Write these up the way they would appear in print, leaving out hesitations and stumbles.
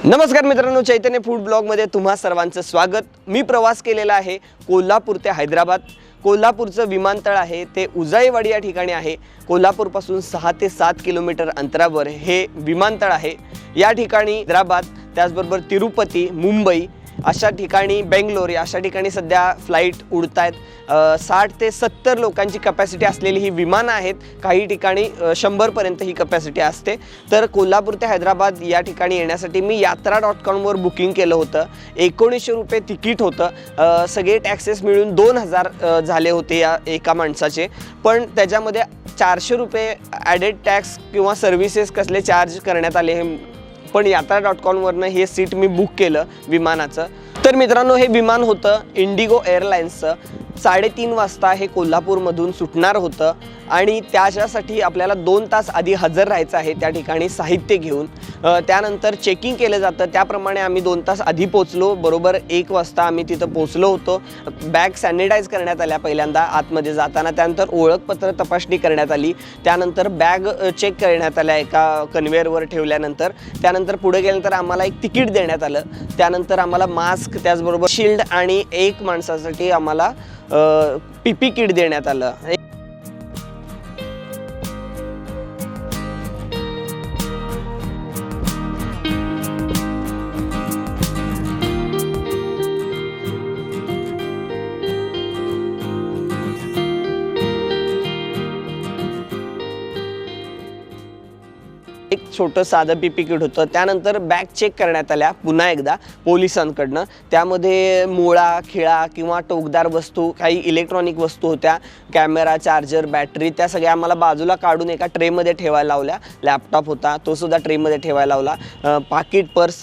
नमस्कार मित्रांनो, चैतन्य फूड ब्लॉगमध्ये तुम्हा सर्वांचं स्वागत। मी प्रवास केलेला आहे कोल्हापूर ते हैदराबाद। कोल्हापूरचं विमानतळ आहे ते उजाईवाडी या ठिकाणी आहे। कोल्हापूरपासून 6 ते 7 किलोमीटर अंतरावर हे विमानतळ आहे। या ठिकाणी हैदराबाद, त्याचबरोबर तिरुपती, मुंबई अशा ठिकाणी, बेंगलोर अशा ठिकाणी सध्या फ्लाइट उडतायत। 60 ते 70 लोकांची कॅपॅसिटी असलेली ही विमानं आहेत। काही ठिकाणी 100 पर्यंत ही कॅपॅसिटी असते। तर कोल्हापूर ते हैदराबाद या ठिकाणी येण्यासाठी मी यात्रा.com वर बुकिंग केलं होतं। 1900 रुपये तिकीट होतं। सगळे टॅक्सेस मिळून 2000 झाले होते या एका माणसाचे। पण त्याच्यामध्ये 400 रुपये ॲडेड टॅक्स किंवा सर्व्हिसेस कसले चार्ज करण्यात आले हे, पण यात्रा.com वरनं हे सीट मी बुक केलं विमानाचं। तर मित्रांनो, हे विमान होतं इंडिगो एअरलाइन्सचं। 3:30 वाजता हे कोल्हापूरमधून सुटणार होतं आणि त्याच्यासाठी आपल्याला 2 तास आधी हजर राहायचं आहे त्या ठिकाणी साहित्य घेऊन। त्यानंतर चेकिंग केलं जातं, त्याप्रमाणे आम्ही 2 तास आधी पोचलो। बरोबर 1 वाजता आम्ही तिथं पोचलो होतो। बॅग सॅनिटाईज करण्यात आल्या पहिल्यांदा आतमध्ये जाताना, त्यानंतर ओळखपत्र तपासणी करण्यात आली, त्यानंतर बॅग चेक करण्यात आल्या एका कन्व्हेअरवर ठेवल्यानंतर। त्यानंतर पुढे गेल्यानंतर आम्हाला एक तिकीट देण्यात आलं। त्यानंतर आम्हाला मास्क, त्याचबरोबर शील्ड आणि एक माणसासाठी आम्हाला पीपी किट देण्यात आलं। एक छोटं साधं पीपी किट होतं। त्यानंतर बॅग चेक करण्यात आल्या पुन्हा एकदा पोलिसांकडनं। त्यामध्ये मोळा, खिळा किंवा टोकदार वस्तू, काही इलेक्ट्रॉनिक वस्तू होत्या, कॅमेरा, चार्जर, बॅटरी, त्या सगळ्या आम्हाला बाजूला काढून एका ट्रेमध्ये ठेवायला लावल्या। लॅपटॉप होता तो सुद्धा ट्रेमध्ये ठेवायला लावला। पाकिट, पर्स,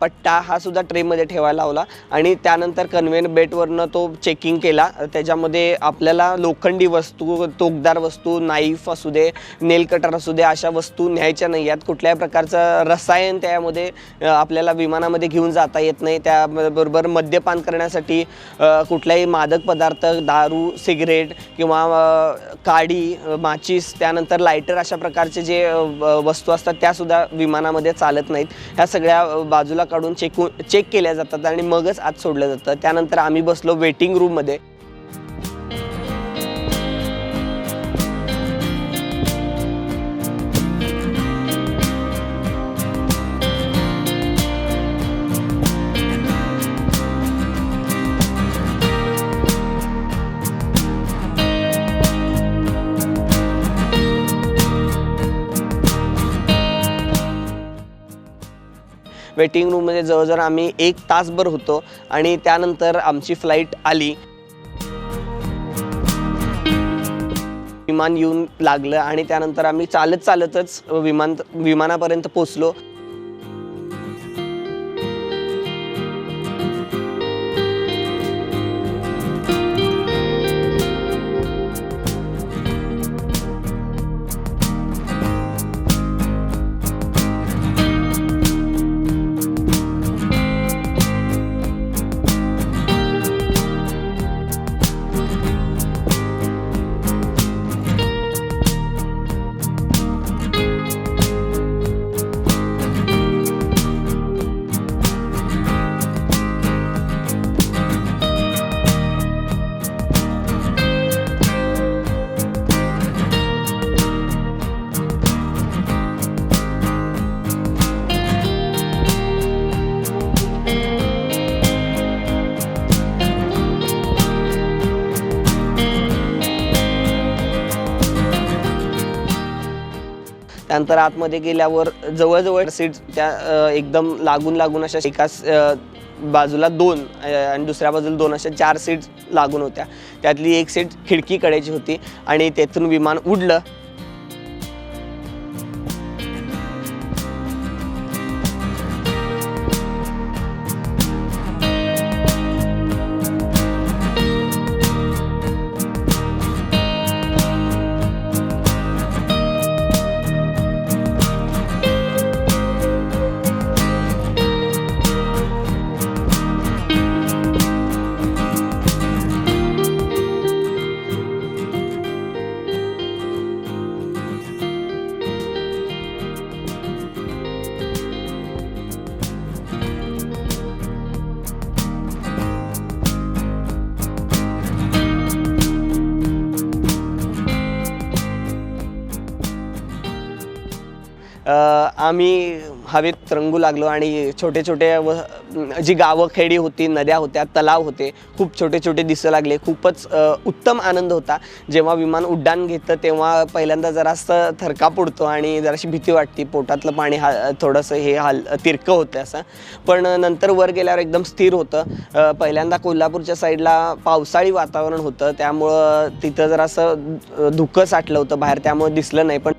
पट्टा हा सुद्धा ट्रेमध्ये ठेवायला लावला। आणि त्यानंतर कन्व्हेयर बेल्टवरनं तो चेकिंग केला। त्याच्यामध्ये आपल्याला लोखंडी वस्तू, टोकदार वस्तू, नाईफ असू दे, नेल कटर असू दे, अशा वस्तू न्यायच्या नाही आहेत। कुठल्याही प्रकारचं रसायन त्यामध्ये आपल्याला विमानामध्ये घेऊन जाता येत नाही। त्याबरोबर मद्यपान करण्यासाठी कुठल्याही मादक पदार्थ, दारू, सिगरेट किंवा काडी, माचीस, त्यानंतर लायटर अशा प्रकारचे जे वस्तू असतात त्यासुद्धा विमानामध्ये चालत नाहीत। ह्या सगळ्या बाजूला काढून चेक केल्या जातात आणि मगच आत सोडलं जातं। त्यानंतर आम्ही बसलो वेटिंग रूममध्ये। वेटिंग रूममध्ये जवळजवळ आम्ही 1 तासभर होतो आणि त्यानंतर आमची फ्लाईट आली। विमान येऊन लागलं आणि त्यानंतर आम्ही चालतच विमानापर्यंत पोचलो। त्यानंतर आतमध्ये गेल्यावर जवळजवळ सीट त्या एकदम लागून अशा एकाच बाजूला 2 आणि दुसऱ्या बाजूला 2 अशा 4 सीट्स लागून होत्या। त्यातली एक सीट खिडकीकडेची होती आणि तेथून विमान उडलं। आम्ही हवेत रंगू लागलो आणि छोटे छोटे जी गावं खेडी होती, नद्या होत्या, तलाव होते, खूप छोटे छोटे दिसू लागले. खूपच उत्तम आनंद होता. जेव्हा विमान उड्डाण घेतं तेव्हा पहिल्यांदा जरासं थरकाप उडतो आणि जराशी भीती वाटते. पोटातलं पाणी थोडंसं तिरकं होतं असं, पण नंतर वर गेल्यावर एकदम स्थिर होतं. पहिल्यांदा कोल्हापूरच्या साईडला पावसाळी वातावरण होतं, त्यामुळं तिथं जरासं धुकं साठलं होतं बाहेर, त्यामुळे दिसलं नाही. पण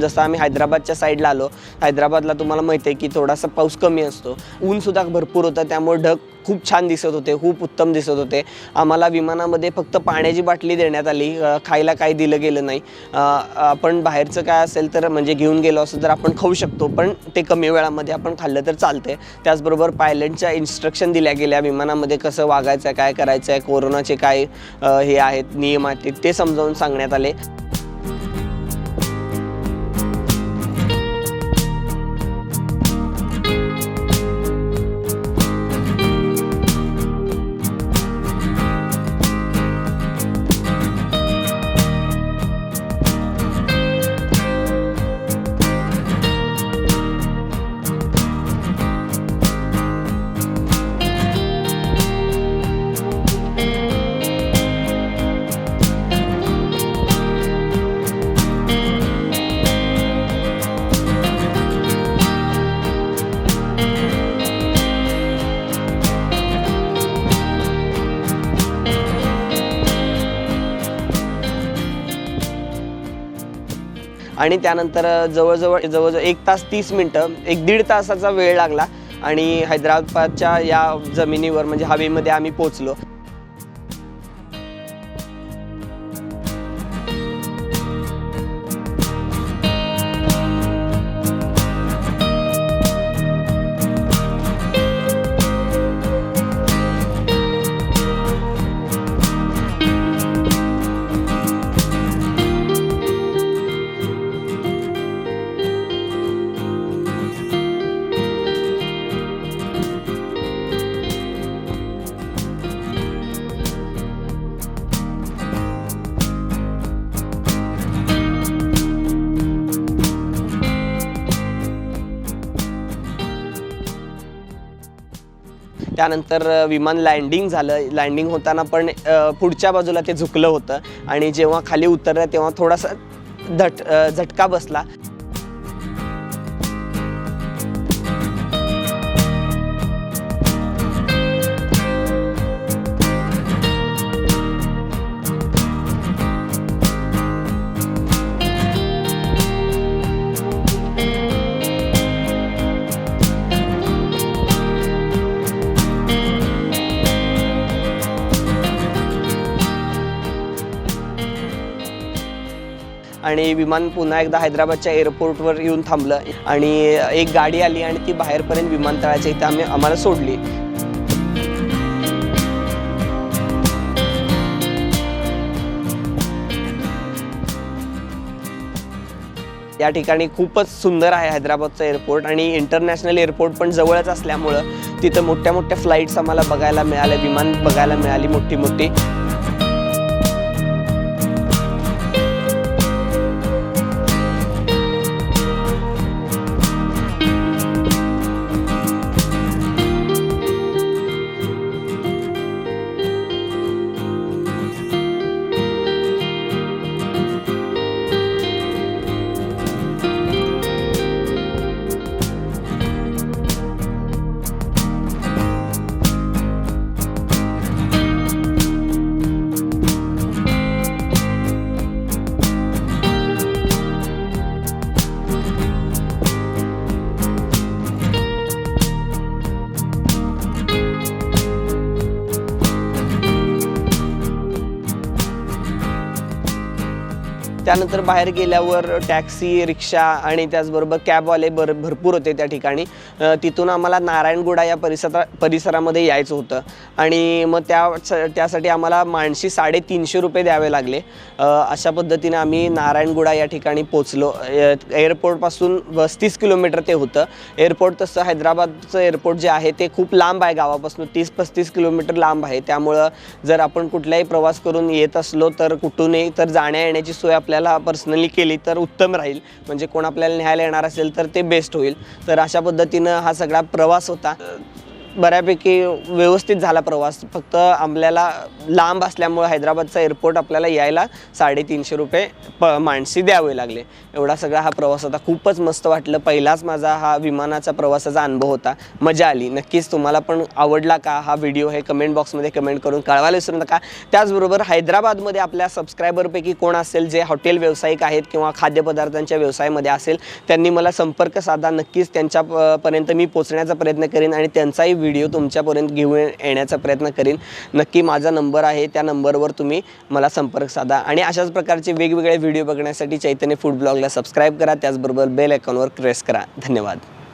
जसं आम्ही हैदराबादच्या साईडला आलो, हैदराबादला तुम्हाला माहिती आहे की थोडासा पाऊस कमी असतो, ऊनसुद्धा भरपूर होतं, त्यामुळे ढग खूप छान दिसत होते, खूप उत्तम दिसत होते. आम्हाला विमानामध्ये फक्त पाण्याची बाटली देण्यात आली, खायला काही दिलं गेलं नाही. आपण बाहेरचं काय असेल तर म्हणजे घेऊन गेलो असं तर आपण खाऊ शकतो, पण ते कमी वेळामध्ये आपण खाल्लं तर चालते. त्याचबरोबर पायलटच्या इन्स्ट्रक्शन दिल्या गेल्या, विमानामध्ये कसं वागायचं आहे, काय करायचं आहे, कोरोनाचे काय हे आहेत नियम आहेत ते समजावून सांगण्यात आले. आणि त्यानंतर जवळजवळ 1 तास 30 मिनटं, 1-1.5 तासाचा वेळ लागला आणि हैदराबादच्या या जमिनीवर म्हणजे हवेमध्ये आम्ही पोचलो. त्यानंतर विमान लँडिंग झालं. लँडिंग होताना पण पुढच्या बाजूला ते झुकलं होतं आणि जेव्हा खाली उतरलं तेव्हा थोडासा झटका बसला. आणि विमान पुन्हा एकदा हैदराबादच्या एअरपोर्टवर येऊन थांबलं आणि एक गाडी आली आणि ती बाहेरपर्यंत विमानतळाच्या इथं आम्हाला सोडली. या ठिकाणी खूपच सुंदर आहे हैदराबादचं एअरपोर्ट आणि इंटरनॅशनल एअरपोर्ट पण जवळच असल्यामुळं तिथं मोठ्या मोठ्या फ्लाईट्स आम्हाला बघायला मिळाल्या, विमान बघायला मिळाली मोठी मोठी. त्यानंतर बाहेर गेल्यावर टॅक्सी, रिक्षा आणि त्याचबरोबर कॅबवाले भरपूर होते त्या ठिकाणी. तिथून आम्हाला नारायणगुडा या परिसरामध्ये यायचं होतं आणि मग त्यासाठी आम्हाला माणशी 350 रुपये द्यावे लागले. अशा पद्धतीने आम्ही नारायणगुडा या ठिकाणी पोचलो. एअरपोर्टपासून 35 किलोमीटर ते होतं. एअरपोर्ट तसं हैदराबादचं एअरपोर्ट जे आहे ते खूप लांब आहे, गावापासून 30-35 किलोमीटर लांब आहे. त्यामुळं जर आपण कुठलाही प्रवास करून येत असलो तर कुठूनही तर जाण्या येण्याची सोय आपल्याला पर्सनली केली तर उत्तम राहील. म्हणजे कोण आपल्याला न्यायला येणार असेल तर ते बेस्ट होईल. तर अशा पद्धतीनं हा सगळा प्रवास होता. बऱ्यापैकी व्यवस्थित झाला प्रवास. फक्त आपल्याला लांब असल्यामुळे हैदराबादचा एअरपोर्ट आपल्याला यायला 350 रुपये माणसी द्यावे लागले. एवढा सगळा हा प्रवास होता. खूपच मस्त वाटलं. पहिलाच माझा हा विमानाचा प्रवासाचा अनुभव होता. मजा आली. नक्कीच तुम्हाला पण आवडला का हा व्हिडिओ हे कमेंट बॉक्समध्ये कमेंट करून कळवायला विसरू नका. त्याचबरोबर हैदराबादमध्ये आपल्या सबस्क्रायबरपैकी कोण असेल जे हॉटेल व्यावसायिक आहेत किंवा खाद्यपदार्थांच्या व्यवसायामध्ये असेल त्यांनी मला संपर्क साधा. नक्कीच त्यांच्यापर्यंत मी पोचण्याचा प्रयत्न करेन आणि त्यांचाही व्हिडिओ तुमच्यापर्यंत घेऊन येण्याचा प्रयत्न करीन. नक्की माझा नंबर आहे, त्या नंबरवर तुम्ही मला संपर्क साधा आणि अशाच प्रकारचे वेगवेगळे व्हिडिओ बघण्यासाठी चैतन्य फूड ब्लॉगला सबस्क्राईब करा. त्याचबरोबर बेल आयकॉनवर प्रेस करा. धन्यवाद.